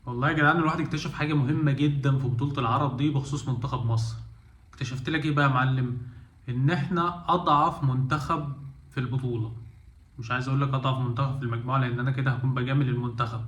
والله يا جدعان، الواحد اكتشف حاجة مهمة جدا في بطولة العرب دي بخصوص منتخب مصر. اكتشفت لك ايه بقى يا معلم؟ ان احنا اضعف منتخب في البطولة. مش عايز اقول لك اضعف منتخب في المجموعة لان انا كده هكون بجامل المنتخب.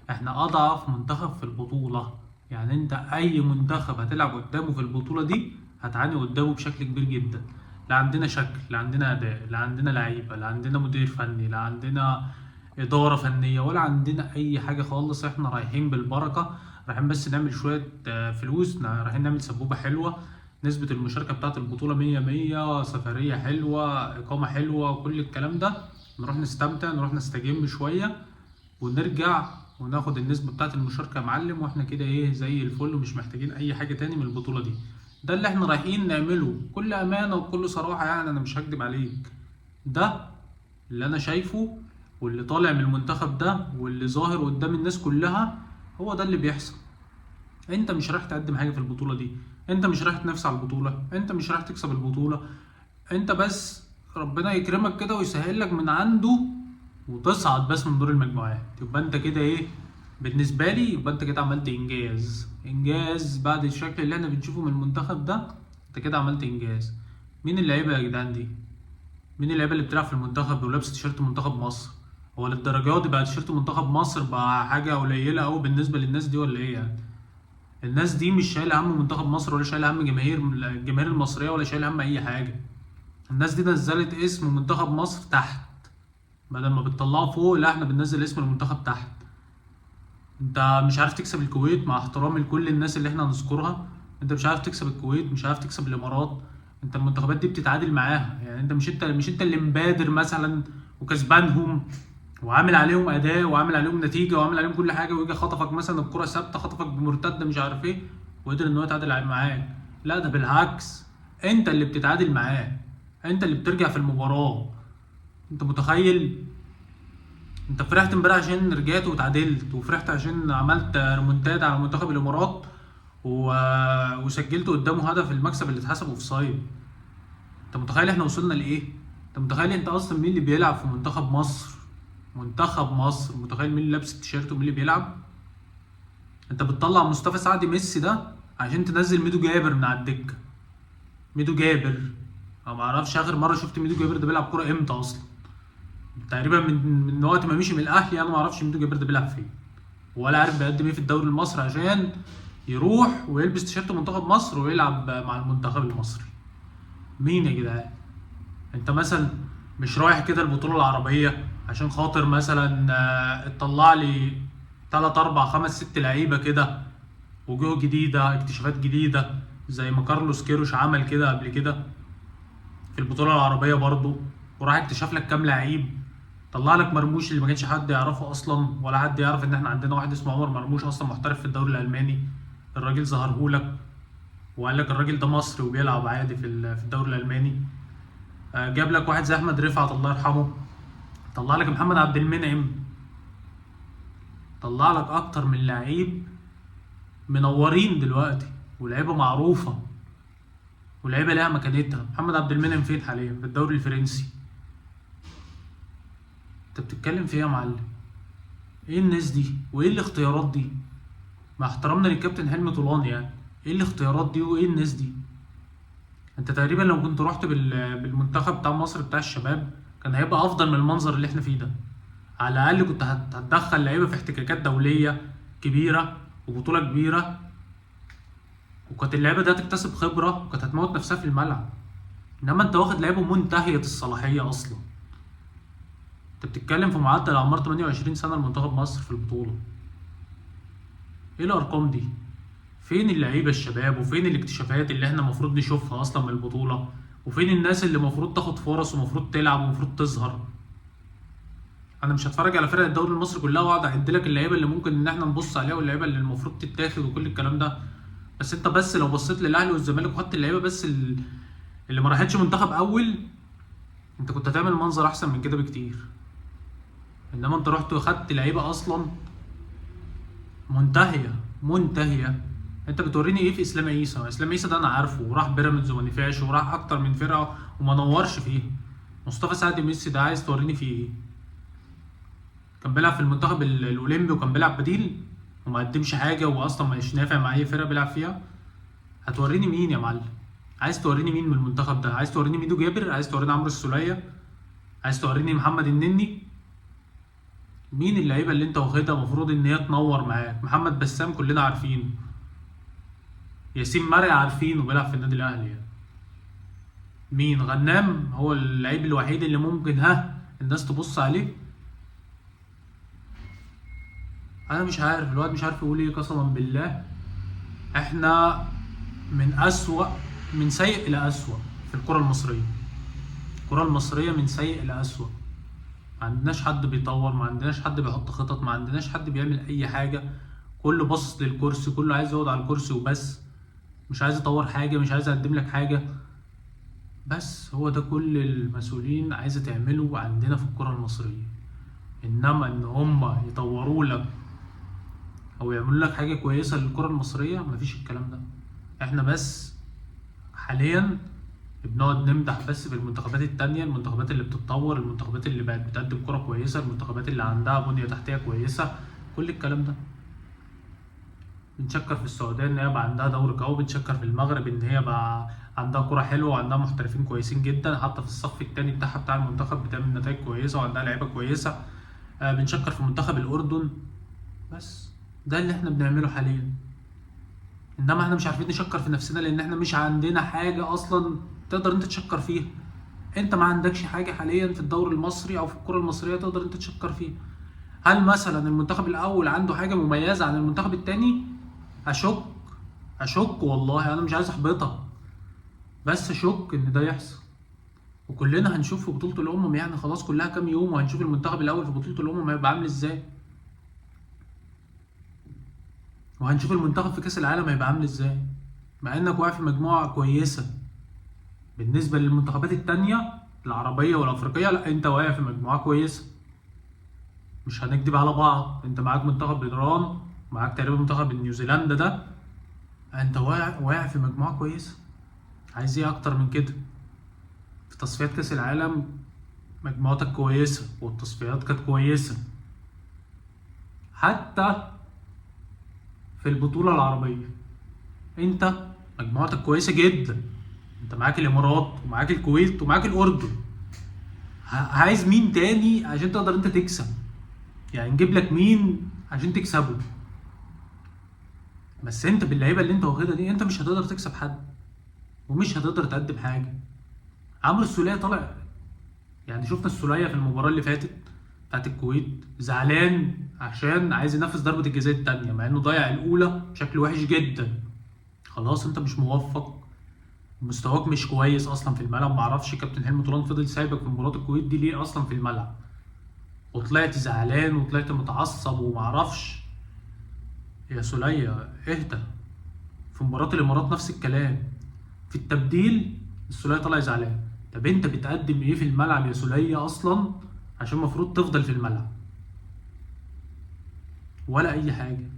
احنا اضعف منتخب في البطولة. يعني انت اي منتخب هتلعب قدامه في البطولة دي هتعاني قدامه بشكل كبير جدا. لا عندنا شكل، لا عندنا اداء، لا عندنا لعيبة، لا عندنا مدير فني، لا عندنا إدارة فنية، ولا عندنا أي حاجة خالص. إحنا رايحين بالبركة، رايحين بس نعمل شوية فلوس، رايحين نعمل سبوبة حلوة. نسبة المشاركة بتاعة البطولة مية مية، سفرية حلوة، إقامة حلوة، وكل الكلام ده. نروح نستمتع، نروح نستجم شوية، ونرجع وناخد النسبة بتاعة المشاركة يا معلم، واحنا كده ايه زي الفل، ومش محتاجين أي حاجة تاني من البطولة دي. ده اللي احنا رايحين نعمله بكل أمانة وبكل صراحة، يعني أنا مش هكدب عليك. ده اللي انا شايفه، واللي طالع من المنتخب ده، واللي ظاهر قدام الناس كلها، هو ده اللي بيحصل. انت مش رايح تقدم حاجه في البطوله دي، انت مش رايح تنافس على البطوله، انت مش رايح تكسب البطوله. انت بس ربنا يكرمك كده ويسهل لك من عنده وتصعد بس من دور المجموعات، يبقى انت كده ايه؟ بالنسبه لي يبقى انت كده عملت انجاز. انجاز بعد الشكل اللي احنا بنشوفه من المنتخب ده، انت كده عملت انجاز. مين اللعيبه يا جدعان دي؟ مين اللعيبه اللي بتلعب في المنتخب ولابس تيشيرت منتخب مصر؟ هو للدرجه دي بقى تيشيرت منتخب مصر بقى حاجه قليله قوي بالنسبه للناس دي ولا ايه يعني؟ الناس دي مش شايله هم منتخب مصر، ولا شايله هم الجماهير المصريه، ولا شايله هم اي حاجه. الناس دي نزلت اسم منتخب مصر تحت، بدل ما بتطلعه فوق، لا احنا بننزل اسم المنتخب تحت. انت مش عارف تكسب الكويت، مع احترامي لكل الناس اللي احنا هنذكرها. انت مش عارف تكسب الكويت، مش عارف تكسب الامارات. انت المنتخبات دي بتتعادل معاها، يعني انت مش انت اللي مبادر مثلا وكسبانهم وعامل عليهم اداء وعامل عليهم نتيجه وعامل عليهم كل حاجه، ويجي خطفك مثلا الكره ثابته، خطفك بمرتده مش عارف ايه، وقدر ان هو يتعادل معاك. لا ده بالعكس، انت اللي بتتعادل معاه، انت اللي بترجع في المباراه. انت متخيل؟ انت فرحت امبارح عشان رجعت وتعادلت، وفرحت عشان عملت ريمونتادا على منتخب الامارات و... وسجلت قدامه هدف المكسب اللي اتحسب اوفسايد. انت متخيل احنا وصلنا لايه؟ انت متخيل انت اصلا مين اللي بيلعب في منتخب مصر؟ منتخب مصر، متخيل مين اللي لابس التيشيرت ومين اللي بيلعب؟ انت بتطلع مصطفى سعد ميسي ده عشان تنزل ميدو جابر من على الدكه. ميدو جابر، انا ما اعرفش اخر مره شفت ميدو جابر ده بيلعب كوره امتى اصلا. تقريبا من وقت ما مشي من الاهلي، انا ما اعرفش ميدو جابر ده بيلعب فين، ولا عارف بيقدم ايه في الدوري المصري عشان يروح ويلبس تيشيرت منتخب مصر ويلعب مع المنتخب المصري. مين يا جدعان؟ انت مثلا مش رايح كده البطولة العربية عشان خاطر مثلا تطلع لي 3 4 5 6 لعيبة كده، وجوه جديدة، اكتشافات جديدة، زي ما كارلوس كيروش عمل كده قبل كده في البطولة العربية برضو، وراح اكتشف لك كام لعيب. طلع لك مرموش اللي ما كانش حد يعرفه اصلا، ولا حد يعرف ان احنا عندنا واحد اسمه عمر مرموش اصلا محترف في الدوري الالماني. الراجل ظهرهولك وقال لك الراجل ده مصري وبيلعب عادي في الدوري الالماني. جاب لك واحد زي احمد رفعت الله يرحمه. طلع لك محمد عبد المنعم. طلع لك اكتر من لعيب منورين دلوقتي، ولاعيبه معروفه، ولاعيبه ليها مكانتها. محمد عبد المنعم فين حاليا؟ في الدوري الفرنسي. انت بتتكلم في ايه يا معلم؟ ايه الناس دي وايه الاختيارات دي؟ مع احترامنا للكابتن حلمي طولان، يعني ايه الاختيارات دي وايه الناس دي؟ انت تقريبا لو كنت رحت بالمنتخب بتاع مصر بتاع الشباب كان هيبقى افضل من المنظر اللي احنا فيه ده. على الاقل كنت هتدخل لعيبه في احتكاكات دوليه كبيره وبطوله كبيره، وكانت اللعيبه دي هتكتسب خبره وكانت هتموت نفسها في الملعب. انما انت واخد لعيبه منتهيه الصلاحيه اصلا. انت بتتكلم في معدل اعمار 28 سنه لمنتخب مصر في البطوله. ايه الارقام دي؟ فين اللعيبه الشباب؟ وفين الاكتشافات اللي احنا المفروض نشوفها اصلا من البطوله؟ وفين الناس اللي المفروض تاخد فرص ومفروض تلعب ومفروض تظهر؟ انا مش هتفرج على فرق الدوري المصري كلها واقعد اعد لك اللعيبه اللي ممكن ان احنا نبص عليها واللعيبه اللي المفروض تتاخد وكل الكلام ده. بس انت بس لو بصيت للاهلي والزمالك وخدت اللعيبه بس اللي ما راحتش منتخب اول، انت كنت هتعمل منظر احسن من كده بكتير. انما انت رحت وخدت لعيبه اصلا منتهيه. انت بتوريني ايه في اسلام عيسى؟ اسلام عيسى ده انا عارفه، وراح بيراميدز وما نفعش، وراح اكتر من فرقه وما نورش فيه. مصطفى سعد ميسي ده عايز توريني فيه ايه؟ كان بيلعب في المنتخب الاولمبي وكان بيلعب بديل. وما قدمش حاجه واصلا مش نافع مع اي فرقه بيلعب فيها، هتوريني مين يا معلم؟ عايز توريني مين من المنتخب ده؟ عايز توريني ميدو جابر؟ عايز توريني عمرو السولية؟ عايز توريني محمد النني؟ مين اللعيبه اللي انت واخدها المفروض ان هي تنور معاك؟ محمد بسام كلنا عارفينه، ياسين مرعي عارفينه بيلعب في النادي الاهلي يعني. مين؟ غنام هو اللعيب الوحيد اللي ممكن الناس تبص عليه. انا مش عارف الواد مش عارف يقول ايه قسما بالله. احنا من اسوأ، من سيء الى اسوأ في الكرة المصرية. الكرة المصرية من سيء الى اسوأ. ما عندناش حد بيطور، ما عندناش حد بيحط خطط، ما عندناش حد بيعمل اي حاجة. كله باصص للكرسي، كله عايز يقعد على الكرسي وبس. مش عايز يطور حاجة، مش عايز يقدم لك حاجة. بس هو ده كل المسؤولين عايزة تعمله عندنا في الكرة المصرية. انما ان هم يطوروا لك او يعملوا لك حاجة كويسة للكرة المصرية، مفيش الكلام ده. احنا بس حاليا بنقعد نمدح بس في المنتخبات التانية، المنتخبات اللي بتتطور، المنتخبات اللي بقت بتقدم كرة كويسة، المنتخبات اللي عندها بنية تحتية كويسة، كل الكلام ده. بنشكر في السعودية ان هي بقى عندها دوري قوي، بنشكر في المغرب ان هي بقى عندها كرة حلوة وعندها محترفين كويسين جدا، حتى في الصف التاني بتاعها بتاع المنتخب بتعمل نتائج كويسة وعندها لعيبة كويسة. بنشكر في منتخب الأردن. بس ده اللي احنا بنعمله حاليا. انما احنا مش عارفين نشكر في نفسنا لان احنا مش عندنا حاجة اصلا تقدر انت تشكر فيها. انت ما عندكش حاجة حاليا في الدوري المصري او في الكرة المصرية تقدر انت تشكر فيها. هل مثلا المنتخب الاول عنده حاجة مميزة عن المنتخب التاني؟ اشك، اشك والله. انا مش عايز احبطك، بس اشك ان ده يحصل. وكلنا هنشوف في بطولة الامم، يعني خلاص كلها كام يوم وهنشوف المنتخب الاول في بطولة الامم هيبقى عامل ازاي، وهنشوف المنتخب في كاس العالم هيبقى عامل ازاي. مع انك واقع في مجموعة كويسة بالنسبة للمنتخبات التانية العربية والافريقية، لا انت واقع في مجموعة كويسة. مش هنكدب على بعض، انت معاك منتخب ايران، معاك تقريبا منتخب نيوزيلندا ده، انت واقع في مجموعة كويسة. عايز ايه اكتر من كده؟ في تصفيات كاس العالم مجموعتك كويسة والتصفيات كانت كويسة. حتى في البطولة العربية انت مجموعتك كويسة جدا. انت معاك الامارات ومعاك الكويت ومعاك الاردن. عايز مين تاني عشان تقدر انت تكسب؟ يعني نجيب لك مين عشان تكسبه؟ بس انت باللعيبه اللي انت واخدها دي انت مش هتقدر تكسب حد ومش هتقدر تقدم حاجه. عمرو السولية طلع، يعني شفنا السولية في المباراه اللي فاتت بتاعت الكويت زعلان عشان عايز ينفذ ضربه الجزاء التانية مع انه ضيع الاولى بشكل وحش جدا. خلاص انت مش موفق، مستواك مش كويس اصلا في الملعب. معرفش كابتن حلمي طولان فضل سايبك في مباراه الكويت دي ليه اصلا في الملعب، وطلعت زعلان وطلعت متعصب ومعرفش. يا سولية اهدى. في مباراة الامارات نفس الكلام، في التبديل السولية طلع زعلان. طب انت بتقدم ايه في الملعب يا سولية اصلا عشان المفروض تفضل في الملعب؟ ولا اي حاجة.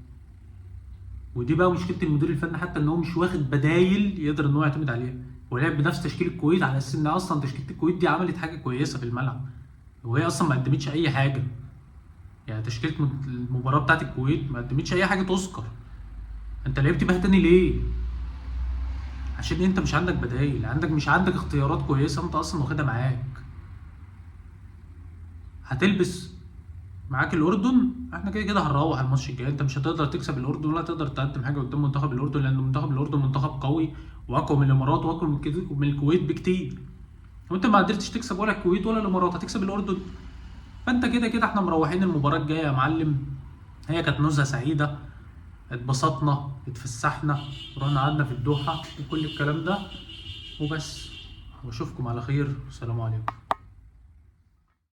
ودي بقى مشكلة المدير الفني، حتى ان هو مش واخد بدايل يقدر ان هو يعتمد عليها. هو لعب بنفس تشكيل الكويت على اساس ان اصلا تشكيلة الكويت دي عملت حاجة كويسة في الملعب، وهي اصلا ما قدمتش اي حاجة. يعني تشكيلة المباراة بتاعت الكويت ما قدمتش اي حاجة تذكر. انت لعبت بيها تاني ليه؟ عشان انت مش عندك بدايل، مش عندك اختيارات كويسه انت اصلا واخدها معاك. هتلبس معاك الاردن، احنا كده كده هنروح الماتش الجاي. انت مش هتقدر تكسب الاردن ولا تقدر تقدم حاجه قدام منتخب الاردن، لان منتخب الاردن منتخب قوي واقوى من الامارات واقوى من الكويت بكتير. وانت ما قدرتش تكسب ولا الكويت ولا الامارات، هتكسب الاردن. فانت كده كده احنا مروحين المباراه الجايه يا معلم. هي كانت نزهه سعيده، اتبسطنا اتفسحنا، رحنا قعدنا في الدوحه وكل الكلام ده وبس. واشوفكم على خير، والسلام عليكم.